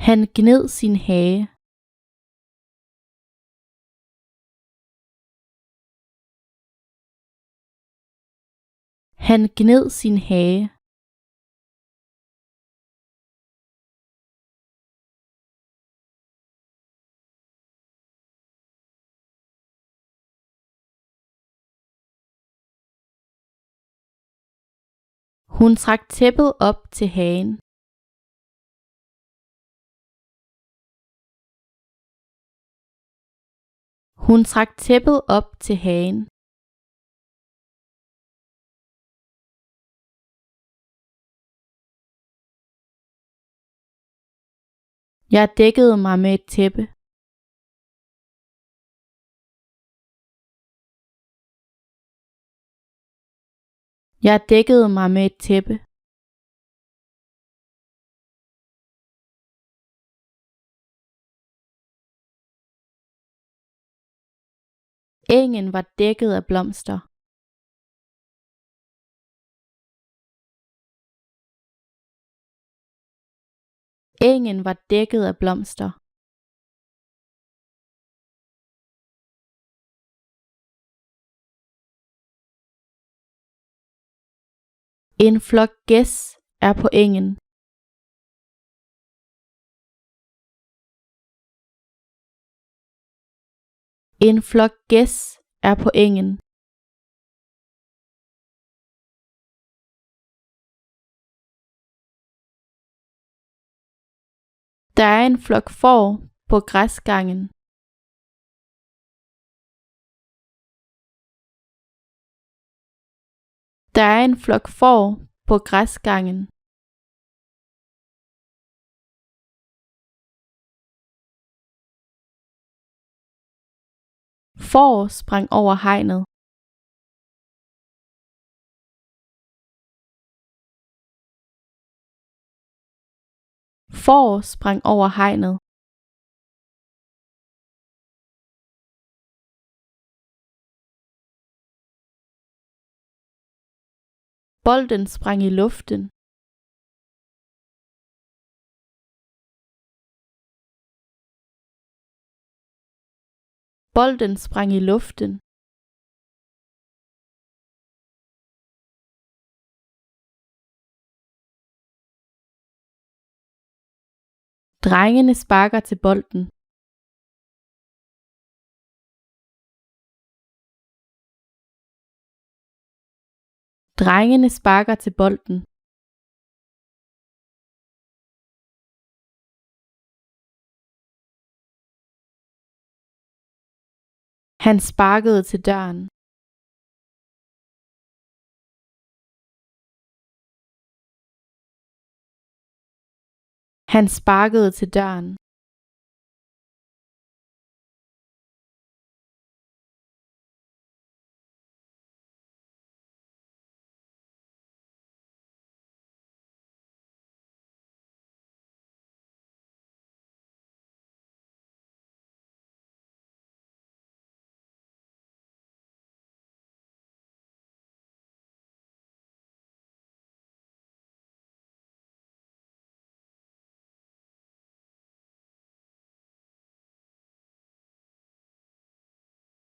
Han gned sin hage. Han gned sin hage. Hun trak tæppet op til hagen. Hun trak tæppet op til hagen. Jeg dækkede mig med et tæppe. Jeg dækkede mig med et tæppe. Engen var dækket af blomster. Engen var dækket af blomster. En flok gæs er på engen. En flok gæs er på engen. Der er en flok får på græsgangen. Der er en flok får på græsgangen. Får sprang over hegnet. Får sprang over hegnet. Bolden sprang i luften. Bolden sprang i luften. Drengene sparker til bolden. Drengene sparker til bolden. Han sparkede til døren. Han sparkede til døren.